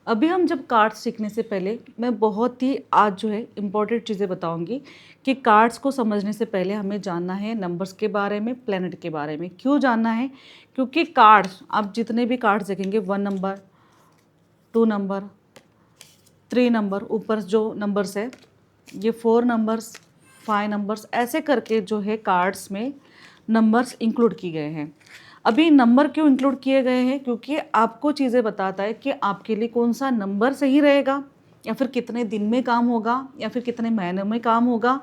अभी हम जब कार्ड्स सीखने से पहले मैं बहुत ही आज जो है इम्पोर्टेंट चीज़ें बताऊंगी कि कार्ड्स को समझने से पहले हमें जानना है नंबर्स के बारे में, प्लेनेट के बारे में। क्यों जानना है? क्योंकि कार्ड्स, आप जितने भी कार्ड्स देखेंगे, 1 नंबर, 2 नंबर, 3 नंबर, ऊपर जो नंबर्स है ये 4 नंबर्स, 5 नंबर्स, ऐसे करके जो है कार्ड्स में नंबर्स इंक्लूड किए गए हैं। अभी नंबर क्यों इंक्लूड किए गए हैं? क्योंकि आपको चीज़ें बताता है कि आपके लिए कौन सा नंबर सही रहेगा, या फिर कितने दिन में काम होगा, या फिर कितने महीनों में काम होगा,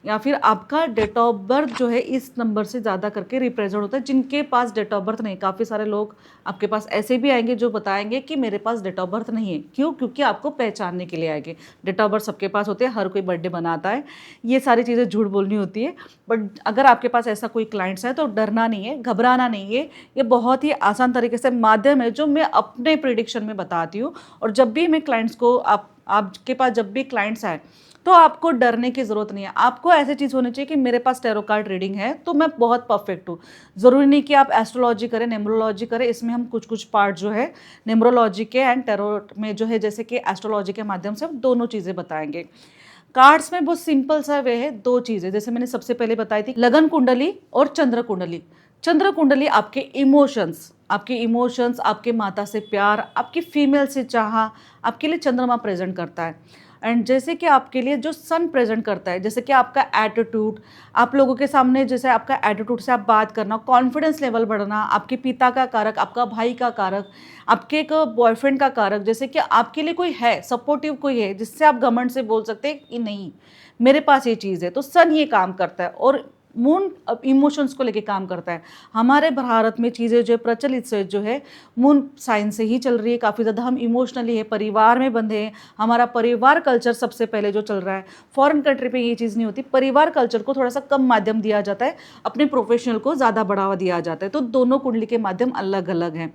या फिर आपका डेट ऑफ बर्थ जो है इस नंबर से ज़्यादा करके रिप्रेजेंट होता है। जिनके पास डेट ऑफ बर्थ नहीं, काफ़ी सारे लोग आपके पास ऐसे भी आएंगे जो बताएंगे कि मेरे पास डेट ऑफ बर्थ नहीं है। क्यों? क्योंकि आपको पहचानने के लिए आएंगे। डेट ऑफ बर्थ सबके पास होते हैं, हर कोई बर्थडे बनाता है, ये सारी चीज़ें झूठ बोलनी होती है। बट अगर आपके पास ऐसा कोई क्लाइंट्स है तो डरना नहीं है, घबराना नहीं है। ये बहुत ही आसान तरीके से माध्यम है जो मैं अपने प्रिडिक्शन में बताती हूँ। और जब भी मैं क्लाइंट्स को आपके पास जब भी क्लाइंट्स आए तो आपको डरने की ज़रूरत नहीं है। आपको ऐसी चीज़ होनी चाहिए कि मेरे पास टैरो कार्ड रीडिंग है तो मैं बहुत परफेक्ट हूँ। ज़रूरी नहीं कि आप एस्ट्रोलॉजी करें, न्यूमरोलॉजी करें। इसमें हम कुछ कुछ पार्ट जो है न्यूमरोलॉजी के एंड टैरो में जो है, जैसे कि एस्ट्रोलॉजी के माध्यम से हम दोनों चीज़ें बताएंगे। कार्ड्स में बहुत सिंपल सा वे है, दो चीज़ें जैसे मैंने सबसे पहले बताई थी, लगन कुंडली और चंद्र कुंडली। चंद्र कुंडली आपके इमोशंस, आपके माता से प्यार, आपकी फीमेल से चाह, आपके लिए चंद्रमा प्रेजेंट करता है। एंड जैसे कि आपके लिए जो सन प्रेजेंट करता है, जैसे कि आपका एटीट्यूड, आप लोगों के सामने जैसे आपका एटीट्यूड से आप बात करना, कॉन्फिडेंस लेवल बढ़ना, आपके पिता का कारक, आपका भाई का कारक, आपके एक बॉयफ्रेंड का कारक, जैसे कि आपके लिए कोई है, सपोर्टिव कोई है जिससे आप घमंड से बोल सकते हैं कि नहीं मेरे पास ये चीज़ है, तो सन ये काम करता है। और मून इमोशंस को लेके काम करता है। हमारे भारत में चीज़ें जो है प्रचलित से जो है मून साइन से ही चल रही है। काफ़ी ज़्यादा हम इमोशनली है, परिवार में बंधे हैं। हमारा परिवार कल्चर सबसे पहले जो चल रहा है। फॉरेन कंट्री पे ये चीज़ नहीं होती। परिवार कल्चर को थोड़ा सा कम माध्यम दिया जाता है, अपने प्रोफेशनल को ज़्यादा बढ़ावा दिया जाता है। तो दोनों कुंडली के माध्यम अलग अलग हैं।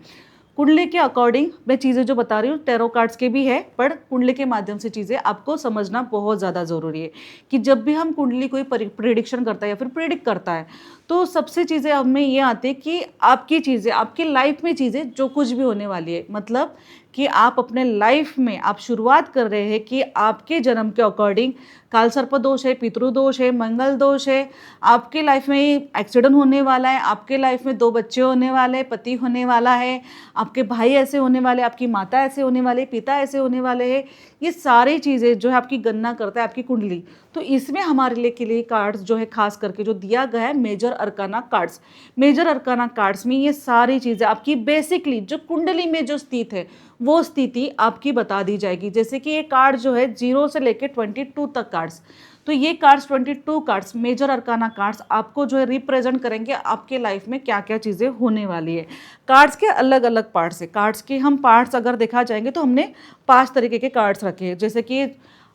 कुंडली के अकॉर्डिंग मैं चीज़ें जो बता रही हूँ टैरो कार्ड्स के भी है, पर कुंडली के माध्यम से चीज़ें आपको समझना बहुत ज़्यादा ज़रूरी है। कि जब भी हम कुंडली कोई प्रिडिक्शन करता है या फिर प्रिडिक्ट करता है तो सबसे चीज़ें हमें ये आती है कि आपकी चीज़ें, आपकी लाइफ में चीज़ें जो कुछ भी होने वाली है, मतलब कि आप अपने लाइफ में आप शुरुआत कर रहे हैं कि आपके जन्म के अकॉर्डिंग काल सर्प दोष है, पितृदोष है, मंगल दोष है, आपके लाइफ में एक्सीडेंट होने वाला है, आपके लाइफ में 2 बच्चे होने वाले, पति होने वाला है, आपके भाई ऐसे होने वाले, आपकी माता ऐसे होने वाले, पिता ऐसे होने वाले हैं। ये सारी चीज़ें जो है आपकी गणना करता है आपकी कुंडली। तो इसमें हमारे लिए के लिए कार्ड्स जो है खास करके जो दिया गया है major arcana cards. Major arcana cards में ये सारी चीज़ें आपकी बेसिकली जो कुंडली में जो स्थित है वो स्थिति आपकी बता दी जाएगी। जैसे कि ये कार्ड जो है 0 से लेकर 22 तक कार्ड्स, तो ये cards 22 cards major arcana cards आपको जो है रिप्रेजेंट करेंगे आपके लाइफ में क्या क्या चीज़ें होने वाली है। कार्ड्स के अलग अलग पार्ट्स है। कार्ड्स के हम पार्ट्स अगर देखा जाएंगे तो हमने 5 तरीके के कार्ड्स रखे हैं। जैसे कि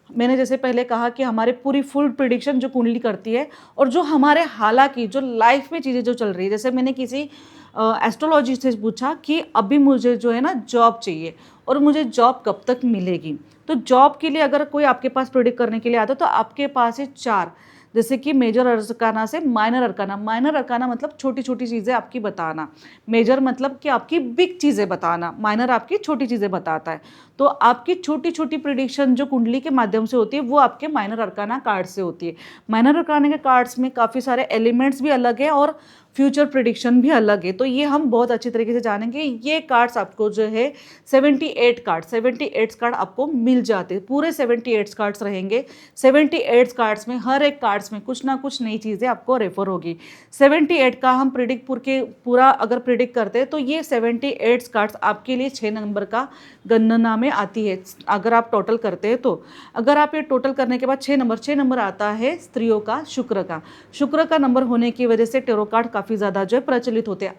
मैंने जैसे पहले कहा कि हमारे पूरी फुल प्रिडिक्शन जो कुंडली करती है, और जो हमारे हालांकि जो लाइफ में चीज़ें जो चल रही है। जैसे मैंने किसी एस्ट्रोलॉजी से पूछा कि अभी मुझे जो है ना जॉब चाहिए और मुझे जॉब कब तक मिलेगी। तो जॉब के लिए अगर कोई आपके पास प्रिडिक्ट करने के लिए आता है तो आपके पास है 4, जैसे कि मेजर अरकाना से माइनर अरकाना। माइनर अरकाना मतलब छोटी छोटी चीज़ें आपकी बताना, मेजर मतलब कि आपकी बिग चीज़ें बताना, माइनर आपकी छोटी चीज़ें बताता है। तो आपकी छोटी छोटी प्रिडिक्शन जो कुंडली के माध्यम से होती है वो आपके माइनर अरकाना कार्ड से होती है। माइनर अरकाना के कार्ड्स में काफ़ी सारे एलिमेंट्स भी अलग हैं और फ्यूचर प्रिडिक्शन भी अलग है। तो ये हम बहुत अच्छी तरीके से जानेंगे। ये कार्ड्स आपको जो है 78 कार्ड आपको मिल जाते हैं। पूरे 78 कार्ड्स रहेंगे। 78 कार्ड्स में हर एक कार्ड्स में कुछ ना कुछ नई चीज़ें आपको रेफर होगी। 78 का हम पूरा अगर प्रिडिक्ट करते हैं तो ये 78 कार्ड्स आपके लिए 6 नंबर का गणना में आती है। अगर आप टोटल करते हैं तो अगर आप ये टोटल करने के बाद 6 नंबर आता है स्त्रियों का, शुक्र का नंबर होने की वजह से टेरो कार्ड काफ़ी ज़्यादा जो है प्रचलित होते हैं।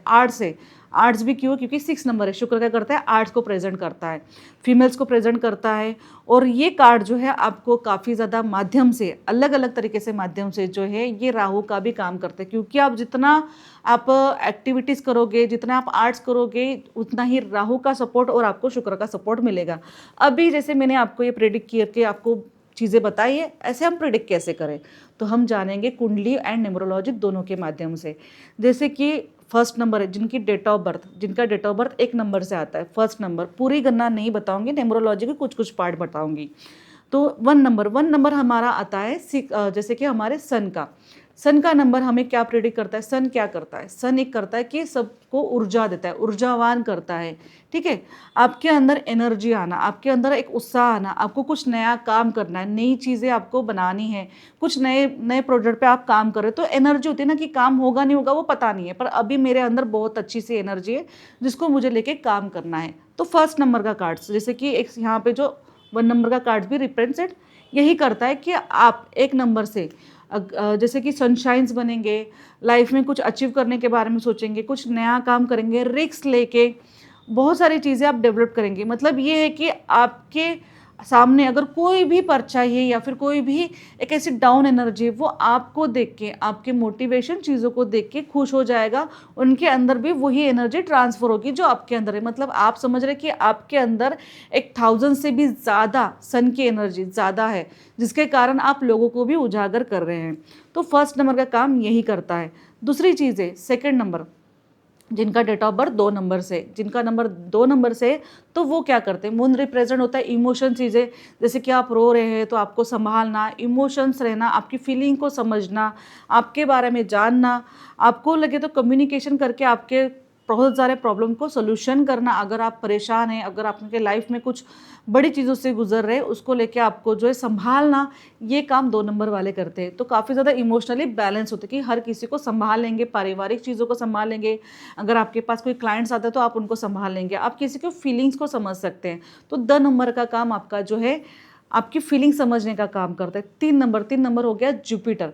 आर्ट्स भी क्यों? क्योंकि 6 नंबर है। शुक्र क्या करता है? आर्ट्स को प्रेजेंट करता है, फीमेल्स को प्रेजेंट करता है। और ये कार्ड जो है आपको काफ़ी ज़्यादा माध्यम से, अलग अलग तरीके से माध्यम से जो है ये राहु का भी काम करते हैं। क्योंकि आप जितना आप एक्टिविटीज़ करोगे, जितना आप आर्ट्स करोगे, उतना ही राहु का सपोर्ट और आपको शुक्र का सपोर्ट मिलेगा। अभी जैसे मैंने आपको ये प्रेडिक्ट करके आपको चीज़ें बताई है, ऐसे हम प्रिडिक्ट कैसे करें? तो हम जानेंगे कुंडली एंड न्यूमरोलॉजी दोनों के माध्यम से। जैसे कि फर्स्ट नंबर है, जिनकी डेट ऑफ बर्थ, जिनका डेट ऑफ बर्थ 1 नंबर से आता है, फर्स्ट नंबर, पूरी गणना नहीं बताऊंगी, न्यूमरोलॉजी के कुछ कुछ पार्ट बताऊंगी। तो 1 नंबर हमारा आता है जैसे कि हमारे सन का नंबर हमें क्या प्रेडिक्ट करता है, सन क्या करता है, सन एक करता है कि सबको ऊर्जा देता है, ऊर्जावान करता है, ठीक है। आपके अंदर एनर्जी आना, आपके अंदर एक उत्साह आना, आपको कुछ नया काम करना है, नई चीज़ें आपको बनानी है, कुछ नए नए प्रोजेक्ट पे आप काम कर रहे हो, तो एनर्जी होती है ना कि काम होगा नहीं होगा वो पता नहीं है, पर अभी मेरे अंदर बहुत अच्छी सी एनर्जी है जिसको मुझे लेके काम करना है। तो फर्स्ट नंबर का कार्ड्स, जैसे कि एक यहाँ पे जो 1 नंबर का कार्ड भी रिप्रेजेंट यही करता है कि आप 1 नंबर से जैसे कि सनशाइन्स बनेंगे, लाइफ में कुछ अचीव करने के बारे में सोचेंगे, कुछ नया काम करेंगे, रिस्क लेके बहुत सारी चीज़ें आप डेवलप करेंगे। मतलब ये है कि आपके सामने अगर कोई भी पर्चा है या फिर कोई भी एक ऐसी डाउन एनर्जी है, वो आपको देख के, आपके मोटिवेशन चीज़ों को देख के खुश हो जाएगा, उनके अंदर भी वही एनर्जी ट्रांसफ़र होगी जो आपके अंदर है। मतलब आप समझ रहे कि आपके अंदर एक 1000 से भी ज़्यादा सन की एनर्जी ज़्यादा है, जिसके कारण आप लोगों को भी उजागर कर रहे हैं। तो फर्स्ट नंबर का काम यही करता है। दूसरी चीज़ है सेकेंड नंबर, जिनका डेट ऑफ बर्थ 2 नंबर से, जिनका नंबर 2 नंबर से, तो वो क्या करते हैं, मून रिप्रेजेंट होता है इमोशन चीज़ें, जैसे कि आप रो रहे हैं तो आपको संभालना, इमोशंस रहना, आपकी फीलिंग को समझना, आपके बारे में जानना, आपको लगे तो कम्युनिकेशन करके आपके बहुत सारे प्रॉब्लम को सोल्यूशन करना। अगर आप परेशान हैं, अगर आपके लाइफ में कुछ बड़ी चीज़ों से गुजर रहे हैं, उसको लेके आपको जो है संभालना, ये काम 2 नंबर वाले करते हैं। तो काफ़ी ज़्यादा इमोशनली बैलेंस होते हैं कि हर किसी को संभाल लेंगे, पारिवारिक चीज़ों को संभाल लेंगे, अगर आपके पास कोई क्लाइंट्स आते हैं तो आप उनको संभाल लेंगे, आप किसी के फीलिंग्स को समझ सकते हैं। तो 2 नंबर का काम आपका जो है आपकी फीलिंग समझने का काम करता है। 3 नंबर हो गया जुपिटर।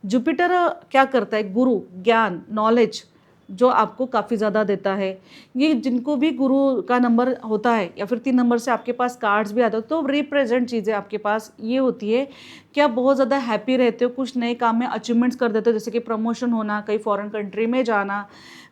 जुपिटर क्या करता है, गुरु, ज्ञान, नॉलेज जो आपको काफ़ी ज़्यादा देता है। ये जिनको भी गुरु का नंबर होता है या फिर 3 नंबर से आपके पास कार्ड्स भी आते हो, तो रिप्रेजेंट चीज़ें आपके पास ये होती है कि आप बहुत ज़्यादा हैप्पी रहते हो, कुछ नए काम में अचीवमेंट्स कर देते हो, जैसे कि प्रमोशन होना, कहीं फॉरेन कंट्री में जाना,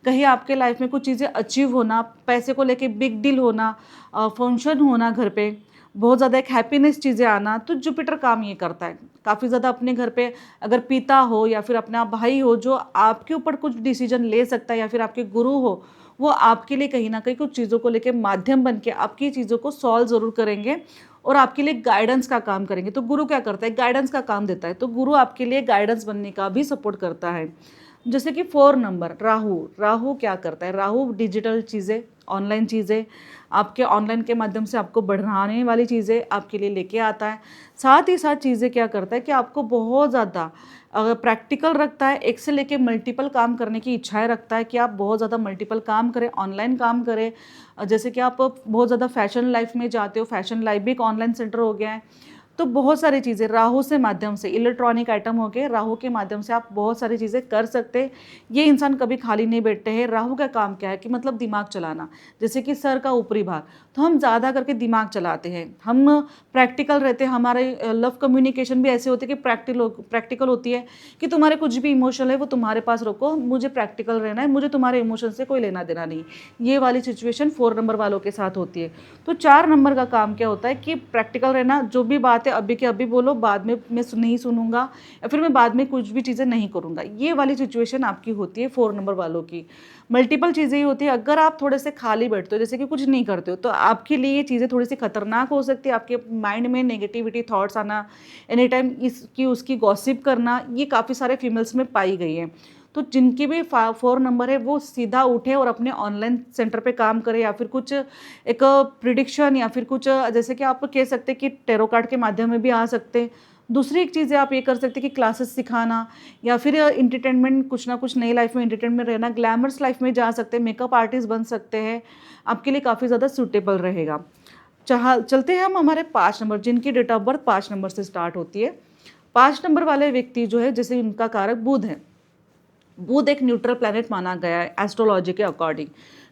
कहीं आपके लाइफ में कुछ चीज़ें अचीव होना, पैसे को लेके बिग डील होना, फंक्शन होना घर पे, बहुत ज़्यादा एक हैप्पीनेस चीज़ें आना। तो जुपिटर काम ये करता है काफ़ी ज़्यादा अपने घर पे, अगर पिता हो या फिर अपना भाई हो जो आपके ऊपर कुछ डिसीजन ले सकता है, या फिर आपके गुरु हो, वो आपके लिए कहीं ना कहीं कुछ चीज़ों को लेके माध्यम बन के आपकी चीज़ों को सॉल्व ज़रूर करेंगे और आपके लिए गाइडेंस का काम करेंगे। तो गुरु क्या करता है, गाइडेंस का काम देता है। तो गुरु आपके लिए गाइडेंस बनने का भी सपोर्ट करता है। जैसे कि 4 नंबर राहु, राहु क्या करता है, राहु डिजिटल चीज़ें, ऑनलाइन चीज़ें, आपके ऑनलाइन के माध्यम से आपको बढ़ाने वाली चीज़ें आपके लिए लेके आता है। साथ ही साथ चीज़ें क्या करता है कि आपको बहुत ज़्यादा प्रैक्टिकल रखता है, एक से लेके मल्टीपल काम करने की इच्छाएं रखता है कि आप बहुत ज़्यादा मल्टीपल काम करें, ऑनलाइन काम करें। जैसे कि आप बहुत ज़्यादा फैशन लाइफ में जाते हो, फैशन लाइफ भी एक ऑनलाइन सेंटर हो गया है। तो बहुत सारी चीज़ें राहु से माध्यम से, इलेक्ट्रॉनिक आइटम हो गए, राहु के माध्यम से आप बहुत सारी चीज़ें कर सकते हैं। ये इंसान कभी खाली नहीं बैठते हैं। राहु का काम क्या है कि मतलब दिमाग चलाना, जैसे कि सर का ऊपरी भाग, तो हम ज़्यादा करके दिमाग चलाते हैं, हम प्रैक्टिकल रहते हैं। हमारे लव कम्युनिकेशन भी ऐसे होते हैं कि प्रैक्टिकल होती है कि तुम्हारे कुछ भी इमोशन है वो तुम्हारे पास रखो, मुझे प्रैक्टिकल रहना है, मुझे तुम्हारे इमोशन से कोई लेना देना नहीं। ये वाली सिचुएशन 4 नंबर वालों के साथ होती है। तो 4 नंबर का काम क्या होता है कि प्रैक्टिकल रहना, जो भी बात है अभी के अभी बोलो, बाद में मैं नहीं सुनूंगा, या फिर मैं बाद में कुछ भी चीज़ें नहीं करूंगा। ये वाली सिचुएशन आपकी होती है 4 नंबर वालों की। मल्टीपल चीज़ें ही होती है। अगर आप थोड़े से खाली बैठते हो, जैसे कि कुछ नहीं करते हो, तो आपके लिए ये चीज़ें थोड़ी सी खतरनाक हो सकती है। आपके माइंड में नेगेटिविटी थॉट्स आना, एनी टाइम इसकी उसकी गॉसिप करना, ये काफ़ी सारे फीमेल्स में पाई गई है। तो जिनकी भी 4 नंबर है वो सीधा उठे और अपने ऑनलाइन सेंटर पे काम करे, या फिर कुछ एक प्रिडिक्शन, या फिर कुछ जैसे कि आप कह सकते हैं कि टेरो कार्ड के माध्यम में भी आ सकते हैं। दूसरी एक चीज़ है आप ये कर सकते हैं कि क्लासेस सिखाना, या फिर एंटरटेनमेंट, कुछ ना कुछ नई लाइफ में एंटरटेनमेंट रहना, ग्लैमरस लाइफ में जा सकते हैं, मेकअप आर्टिस्ट बन सकते हैं, आपके लिए काफ़ी ज़्यादा सूटेबल रहेगा। चलते हैं हम हमारे 5 नंबर, जिनकी डेट ऑफ बर्थ 5 नंबर से स्टार्ट होती है। 5 नंबर वाले व्यक्ति जो है, जैसे उनका कारक बुध है, बुध एक न्यूट्रल प्लैनेट माना गया है एस्ट्रोलॉजी के अकॉर्डिंग।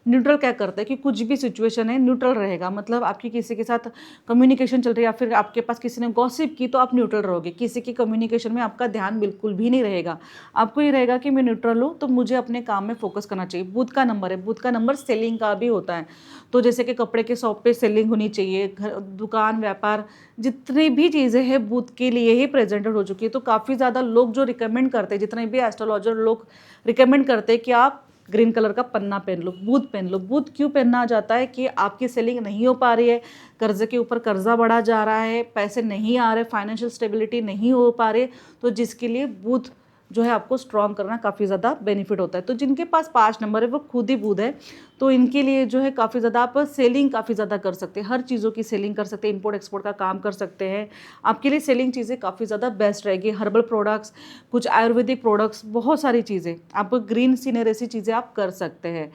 न्यूट्रल क्या करता है कि कुछ भी सिचुएशन है न्यूट्रल रहेगा। मतलब आपकी किसी के साथ कम्युनिकेशन चल रही है, या फिर आपके पास किसी ने गॉसिप की, तो आप न्यूट्रल रहोगे। किसी की कम्युनिकेशन में आपका ध्यान बिल्कुल भी नहीं रहेगा। आपको ये रहेगा कि मैं न्यूट्रल हूँ, तो मुझे अपने काम में फोकस करना चाहिए। बुध का नंबर है, बुध का नंबर सेलिंग का भी होता है। तो जैसे कि कपड़े के शॉप पे सेलिंग होनी चाहिए, घर, दुकान, व्यापार, जितनी भी चीज़ें हैं बुध के लिए ही प्रेजेंटेड हो चुकी है। तो काफ़ी ज़्यादा लोग जो रिकमेंड करते हैं, जितने भी एस्ट्रोलॉजर लोग रिकमेंड करते हैं कि आप ग्रीन कलर का पन्ना पहन लो, बूथ पहन लो। बूथ क्यों पहनना जाता है कि आपकी सेलिंग नहीं हो पा रही है, कर्जे के ऊपर कर्जा बढ़ा जा रहा है, पैसे नहीं आ रहे, फाइनेंशियल स्टेबिलिटी नहीं हो पा रही, तो जिसके लिए बूथ जो है आपको स्ट्रॉन्ग करना काफ़ी ज़्यादा बेनिफिट होता है। तो जिनके पास 5 नंबर है वो खुद ही बुध है, तो इनके लिए जो है काफ़ी ज़्यादा आप सेलिंग काफ़ी ज़्यादा कर सकते हैं, हर चीज़ों की सेलिंग कर सकते हैं, इंपोर्ट एक्सपोर्ट का काम कर सकते हैं। आपके लिए सेलिंग चीज़ें काफ़ी ज़्यादा बेस्ट रहेगी, हर्बल प्रोडक्ट्स, कुछ आयुर्वेदिक प्रोडक्ट्स, बहुत सारी चीज़ें आप ग्रीन सीनर ऐसी चीज़ें आप कर सकते हैं।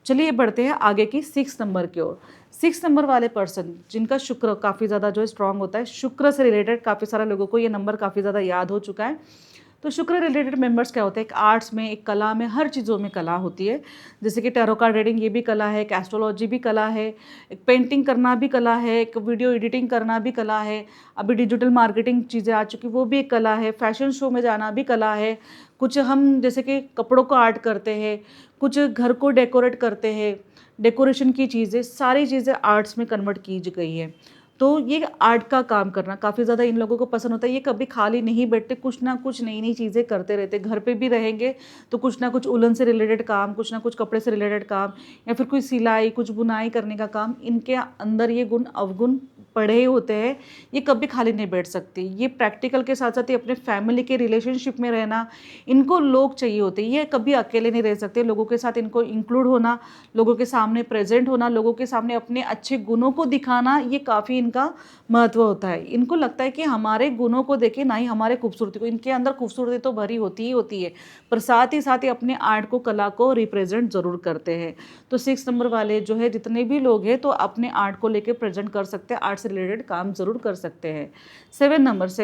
चलिए बढ़ते हैं आगे की 6 नंबर की ओर। 6 नंबर वाले पर्सन जिनका शुक्र काफ़ी ज़्यादा जो है स्ट्रांग होता है, शुक्र से रिलेटेड काफ़ी सारे लोगों को ये नंबर काफ़ी ज़्यादा याद हो चुका है। तो शुक्र रिलेटेड मेंबर्स क्या होते हैं, एक आर्ट्स में, एक कला में, हर चीज़ों में कला होती है। जैसे कि टैरो कार्ड रीडिंग ये भी कला है, एक एस्ट्रोलॉजी भी कला है, एक पेंटिंग करना भी कला है, एक वीडियो एडिटिंग करना भी कला है, अभी डिजिटल मार्केटिंग चीज़ें आ चुकी वो भी एक कला है, फैशन शो में जाना भी कला है, कुछ हम जैसे कि कपड़ों को आर्ट करते हैं, कुछ घर को डेकोरेट करते हैं, डेकोरेशन की चीज़ें, सारी चीज़ें आर्ट्स में कन्वर्ट की गई है। तो ये आर्ट का काम करना काफ़ी ज़्यादा इन लोगों को पसंद होता है। ये कभी खाली नहीं बैठते, कुछ ना कुछ नई नई चीज़ें करते रहते। घर पे भी रहेंगे तो कुछ ना कुछ उलन से रिलेटेड काम, कुछ ना कुछ कपड़े से रिलेटेड काम, या फिर कोई सिलाई, कुछ बुनाई करने का काम, इनके अंदर ये गुण अवगुण पड़े ही होते हैं। ये कभी खाली नहीं बैठ सकती। ये प्रैक्टिकल के साथ साथ ही अपने फैमिली के रिलेशनशिप में रहना, इनको लोग चाहिए होते हैं। ये कभी अकेले नहीं रह सकते, लोगों के साथ इनको इंक्लूड होना, लोगों के सामने प्रेजेंट होना, लोगों के सामने अपने अच्छे गुणों को दिखाना, ये काफ़ी इनका महत्व होता है। इनको लगता है कि हमारे गुणों को देखे, ना ही हमारे खूबसूरती को। इनके अंदर खूबसूरती तो भरी होती ही होती है, पर साथ ही अपने आर्ट को, कला को रिप्रेजेंट ज़रूर करते हैं। तो 6 नंबर वाले जो है जितने भी लोग हैं तो अपने आर्ट को लेकर प्रेजेंट कर सकते हैं, आर्ट से रिलेटेड काम ज़रूर कर सकते हैं। 7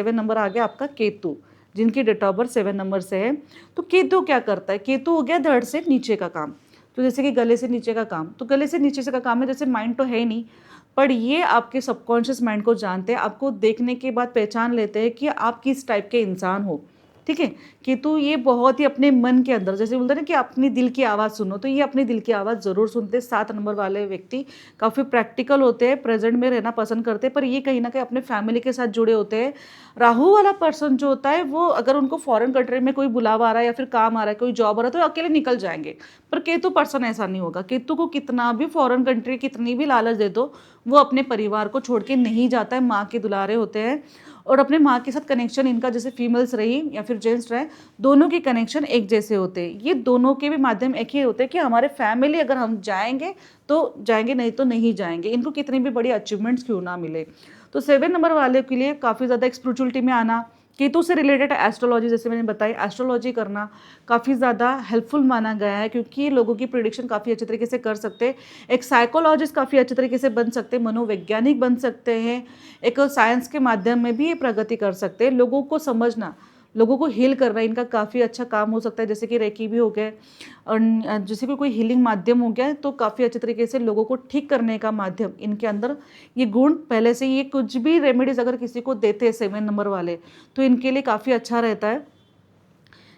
नंबर आ गया आपका केतु, जिनकी डेट ऑफ बर्थ 7 नंबर से है। तो केतु क्या करता है, केतु हो गया धड़ से नीचे का काम। तो जैसे कि गले से नीचे का काम, तो गले से नीचे से का काम है, जैसे माइंड तो है नहीं, पर ये आपके सबकॉन्शियस माइंड को जानते हैं, आपको देखने के बाद पहचान लेते हैं कि आप किस टाइप के इंसान हो। ठीक है, केतु ये बहुत ही अपने मन के अंदर, जैसे बोलते हैं ना कि अपनी दिल की आवाज़ सुनो, तो ये अपनी दिल की आवाज़ ज़रूर सुनते हैं। 7 नंबर वाले व्यक्ति काफ़ी प्रैक्टिकल होते हैं, प्रेजेंट में रहना पसंद करते हैं, पर ये कहीं ना कहीं अपने फैमिली के साथ जुड़े होते हैं। राहु वाला पर्सन जो होता है वो अगर उनको फॉरेन कंट्री में कोई बुलावा आ रहा है या फिर काम आ रहा है, कोई जॉब आ रहा है, तो अकेले निकल जाएंगे। पर केतु पर्सन ऐसा नहीं होगा। केतु को कितना भी फॉरेन कंट्री कितनी भी लालच दे दो, वो अपने परिवार को छोड़ के नहीं जाता है। माँ के दुलारे होते हैं और अपने माँ के साथ कनेक्शन इनका, जैसे फीमेल्स रही या फिर जेंट्स रहे, दोनों के कनेक्शन एक जैसे होते हैं। ये दोनों के भी माध्यम एक ही होते हैं कि हमारे फैमिली अगर हम जाएंगे तो जाएंगे, नहीं तो नहीं जाएंगे, इनको कितनी भी बड़ी अचीवमेंट्स क्यों ना मिले। तो 7 नंबर वाले के लिए काफ़ी ज़्यादा स्पिरिचुअलिटी में आना, केतु से रिलेटेड एस्ट्रोलॉजी, जैसे मैंने बताई, एस्ट्रोलॉजी करना काफ़ी ज़्यादा हेल्पफुल माना गया है, क्योंकि लोगों की प्रिडिक्शन काफ़ी अच्छे तरीके से कर सकते हैं। एक साइकोलॉजिस्ट काफ़ी अच्छे तरीके से बन सकते हैं, मनोवैज्ञानिक बन सकते हैं, एक साइंस के माध्यम में भी ये प्रगति कर सकते हैं। लोगों को समझना, लोगों को हील करना, इनका काफ़ी अच्छा काम हो सकता है। जैसे कि रेकी भी हो गए, और जैसे कि कोई हीलिंग माध्यम हो गया, तो काफ़ी अच्छे तरीके से लोगों को ठीक करने का माध्यम इनके अंदर ये गुण पहले से। ये कुछ भी रेमेडीज अगर किसी को देते हैं 7 नंबर वाले, तो इनके लिए काफ़ी अच्छा रहता है।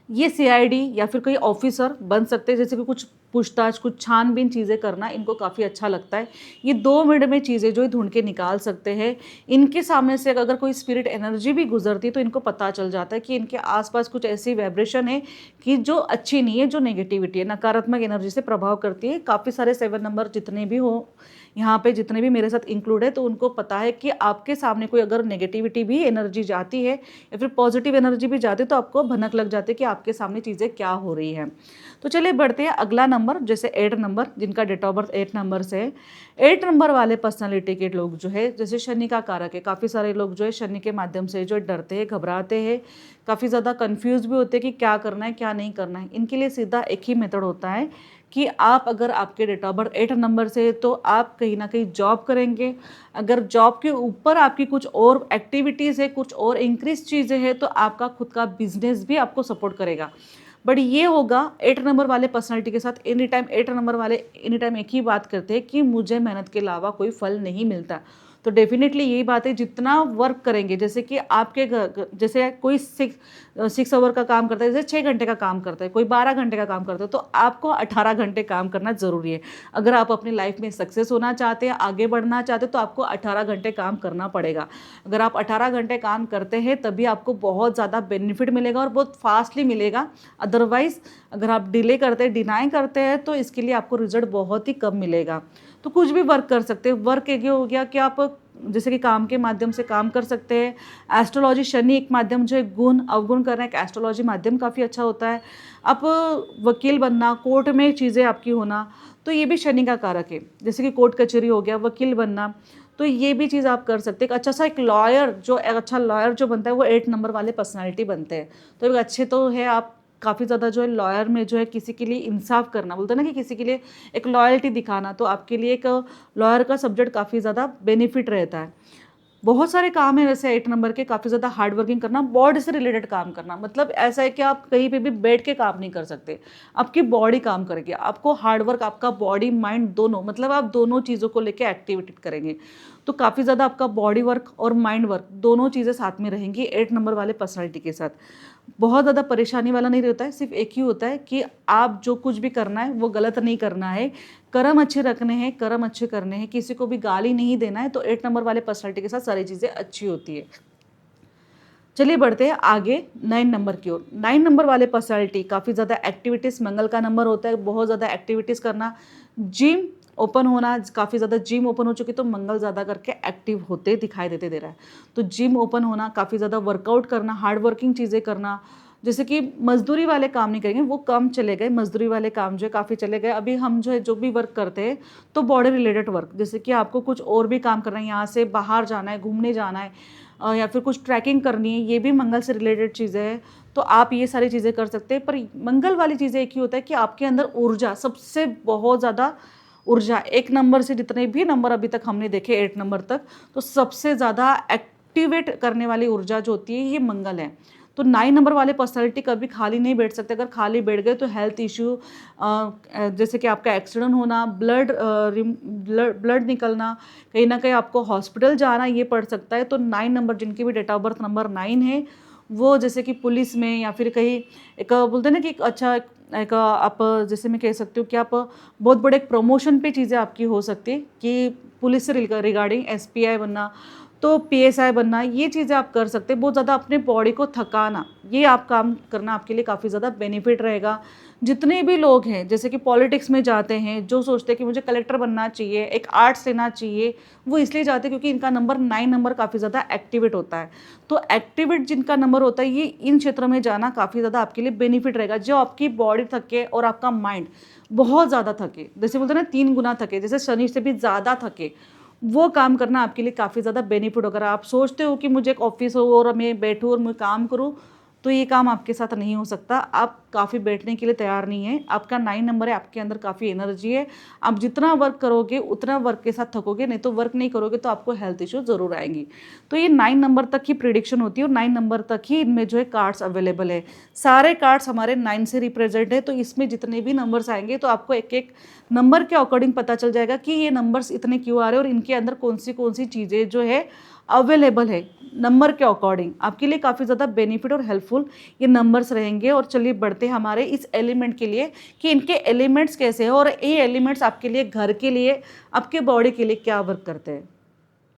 ये सीआईडी या फिर कोई ऑफिसर बन सकते हैं, जैसे कि कुछ पूछताछ, कुछ छानबीन चीज़ें करना इनको काफ़ी अच्छा लगता है। ये 2 मिनट में चीज़ें जो है ढूंढ के निकाल सकते हैं। इनके सामने से अगर कोई स्पिरिट एनर्जी भी गुजरती है तो इनको पता चल जाता है कि इनके आसपास कुछ ऐसी वाइब्रेशन है कि जो अच्छी नहीं है, जो नेगेटिविटी है, नकारात्मक एनर्जी से प्रभाव करती है। काफ़ी सारे 7 नंबर जितने भी हो यहाँ पे, जितने भी मेरे साथ इंक्लूड है, तो उनको पता है कि आपके सामने कोई अगर नेगेटिविटी भी एनर्जी जाती है या फिर पॉजिटिव एनर्जी भी जाती है, तो आपको भनक लग जाती है कि आपके सामने चीज़ें क्या हो रही हैं। तो चलिए बढ़ते हैं अगला नंबर, जैसे 8 नंबर, जिनका डेट ऑफ बर्थ 8 नंबर से है। 8 नंबर वाले पर्सनालिटी के लोग जो है, जैसे शनि का कारक है, काफ़ी सारे लोग जो है शनि के माध्यम से जो डरते हैं, घबराते हैं, काफ़ी ज़्यादा कन्फ्यूज भी होते हैं कि क्या करना है क्या नहीं करना है। इनके लिए सीधा एक ही मेथड होता है कि आप अगर आपके डेट ऑफ बर्थ 8 नंबर से है तो आप कहीं ना कहीं जॉब करेंगे। अगर जॉब के ऊपर आपकी कुछ और एक्टिविटीज़ है, कुछ और इंक्रीज चीज़ें हैं, तो आपका खुद का बिजनेस भी आपको सपोर्ट करेगा। बट ये होगा 8 नंबर वाले पर्सनालिटी के साथ एनी टाइम। 8 नंबर वाले एनी टाइम एक ही बात करते हैं कि मुझे मेहनत के अलावा कोई फल नहीं मिलता। तो डेफिनेटली यही बात है, जितना वर्क करेंगे, जैसे कि आपके जैसे कोई 6 आवर का काम करता है, जैसे 6 घंटे का काम करता है, कोई 12 घंटे का काम करता है, तो आपको 18 घंटे काम करना ज़रूरी है। अगर आप अपनी लाइफ में सक्सेस होना चाहते हैं, आगे बढ़ना चाहते हैं, तो आपको 18 घंटे काम करना पड़ेगा। अगर आप 18 घंटे काम करते हैं तभी आपको बहुत ज़्यादा बेनिफिट मिलेगा और बहुत फास्टली मिलेगा। अदरवाइज़ अगर आप डिले करते हैं, डिनाई करते हैं, तो इसके लिए आपको रिजल्ट बहुत ही कम मिलेगा। तो कुछ भी वर्क कर सकते हैं। वर्क एक ये हो गया कि आप जैसे कि काम के माध्यम से काम कर सकते हैं। एस्ट्रोलॉजी, शनि एक माध्यम जो है गुण अवगुण करना, एक एस्ट्रोलॉजी माध्यम काफ़ी अच्छा होता है। आप वकील बनना, कोर्ट में चीज़ें आपकी होना, तो ये भी शनि का कारक है। जैसे कि कोर्ट कचहरी हो गया, वकील बनना, तो ये भी चीज़ आप कर सकते हैं। एक अच्छा सा एक लॉयर, जो एक अच्छा लॉयर जो बनता है वो 8 नंबर वाले पर्सनैलिटी बनते हैं। तो एक अच्छे तो है, आप काफ़ी ज़्यादा जो है लॉयर में जो है किसी के लिए इंसाफ करना, बोलते हैं ना कि किसी के लिए एक लॉयल्टी दिखाना, तो आपके लिए एक लॉयर का सब्जेक्ट काफ़ी ज़्यादा बेनिफिट रहता है। बहुत सारे काम है वैसे 8 नंबर के, काफ़ी ज़्यादा हार्ड वर्किंग करना, बॉडी से रिलेटेड काम करना, मतलब ऐसा है कि आप कहीं पे भी बैठ के काम नहीं कर सकते, आपकी बॉडी काम करेगी। आपको हार्ड वर्क, आपका बॉडी माइंड दोनों, मतलब आप दोनों चीज़ों को लेके एक्टिविटी करेंगे, तो काफ़ी ज़्यादा आपका बॉडी वर्क और माइंड वर्क दोनों चीज़ें साथ में रहेंगी 8 नंबर वाले पर्सनैलिटी के साथ। बहुत ज़्यादा परेशानी वाला नहीं रहता है, सिर्फ एक ही होता है कि आप जो कुछ भी करना है वो गलत नहीं करना है, कर्म अच्छे रखने हैं, कर्म अच्छे करने हैं, किसी को भी गाली नहीं देना है, तो 8 नंबर वाले पर्सनैलिटी के साथ सारी चीज़ें अच्छी होती है। चलिए बढ़ते हैं आगे 9 नंबर की ओर। 9 नंबर वाले पर्सनैलिटी काफ़ी ज़्यादा एक्टिविटीज़, मंगल का नंबर होता है, बहुत ज़्यादा एक्टिविटीज़ करना, जिम ओपन होना, काफ़ी ज़्यादा जिम ओपन हो चुकी, तो मंगल ज़्यादा करके एक्टिव होते दिखाई देते दे रहा है। तो जिम ओपन होना, काफ़ी ज़्यादा वर्कआउट करना, हार्ड वर्किंग चीज़ें करना, जैसे कि मजदूरी वाले काम नहीं करेंगे, वो कम चले गए, मजदूरी वाले काम जो है काफ़ी चले गए। अभी हम जो है जो भी वर्क करते हैं तो बॉडी रिलेटेड वर्क, जैसे कि आपको कुछ और भी काम करना है, यहाँ से बाहर जाना है, घूमने जाना है, या फिर कुछ ट्रैकिंग करनी है, ये भी मंगल से रिलेटेड चीज़ें हैं, तो आप ये सारी चीज़ें कर सकते हैं। पर मंगल वाली चीज़ें एक ही होता है कि आपके अंदर ऊर्जा, सबसे बहुत ज़्यादा ऊर्जा, 1 नंबर से जितने भी नंबर अभी तक हमने देखे 8 नंबर तक, तो सबसे ज़्यादा एक्टिवेट करने वाली ऊर्जा जो होती है ये मंगल है। तो 9 नंबर वाले पर्सनैलिटी कभी खाली नहीं बैठ सकते। अगर खाली बैठ गए तो हेल्थ इश्यू, जैसे कि आपका एक्सीडेंट होना, ब्लड निकलना, कहीं ना कहीं आपको हॉस्पिटल जाना, ये पड़ सकता है। तो 9 नंबर, जिनकी भी डेट ऑफ बर्थ नंबर 9 है, वो जैसे कि पुलिस में या फिर कहीं एक बोलते हैं ना कि एक अच्छा एक आप जैसे मैं कह सकती हूँ कि आप बहुत बड़े एक प्रमोशन पे चीज़ें आपकी हो सकती है कि पुलिस से रिगार्डिंग एसपीआई बनना, तो पीएसआई बनना, ये चीज़ें आप कर सकते हैं। बहुत ज़्यादा अपने बॉडी को थकाना, ये आप काम करना आपके लिए काफ़ी ज़्यादा बेनिफिट रहेगा। जितने भी लोग हैं जैसे कि पॉलिटिक्स में जाते हैं, जो सोचते हैं कि मुझे कलेक्टर बनना चाहिए, एक आर्ट्स लेना चाहिए, वो इसलिए जाते हैं क्योंकि इनका नंबर 9 नंबर काफ़ी ज़्यादा एक्टिवेट होता है। तो एक्टिवेट जिनका नंबर होता है, ये इन क्षेत्रों में जाना काफ़ी ज़्यादा आपके लिए बेनिफिट रहेगा। जो आपकी बॉडी थके और आपका माइंड बहुत ज़्यादा थके, जैसे बोलते हैं ना 3 गुना थके, जैसे शनि से भी ज़्यादा थके, वो काम करना आपके लिए काफ़ी ज़्यादा बेनिफिट होगा। अगर आप सोचते हो कि मुझे एक ऑफिस हो और मैं बैठूँ और मैं काम करूँ, तो ये काम आपके साथ नहीं हो सकता। आप काफ़ी बैठने के लिए तैयार नहीं है। आपका 9 नंबर है, आपके अंदर काफ़ी एनर्जी है। आप जितना वर्क करोगे उतना वर्क के साथ थकोगे, नहीं तो वर्क नहीं करोगे तो आपको हेल्थ इश्यू ज़रूर आएंगी। तो ये 9 नंबर तक की प्रिडिक्शन होती है और 9 नंबर तक ही इनमें जो है कार्ड्स अवेलेबल है। सारे कार्ड्स हमारे 9 से रिप्रेजेंट है, तो इसमें जितने भी नंबर्स आएंगे तो आपको एक एक नंबर के अकॉर्डिंग पता चल जाएगा कि ये नंबर्स इतने क्यों आ रहे हैं और इनके अंदर कौन सी चीज़ें जो है अवेलेबल है। नंबर के अकॉर्डिंग आपके लिए काफ़ी ज़्यादा बेनिफिट और हेल्पफुल ये नंबर्स रहेंगे। और चलिए बढ़ते हैं हमारे इस एलिमेंट के लिए कि इनके एलिमेंट्स कैसे हैं और ये एलिमेंट्स आपके लिए, घर के लिए, आपके बॉडी के लिए क्या वर्क करते हैं।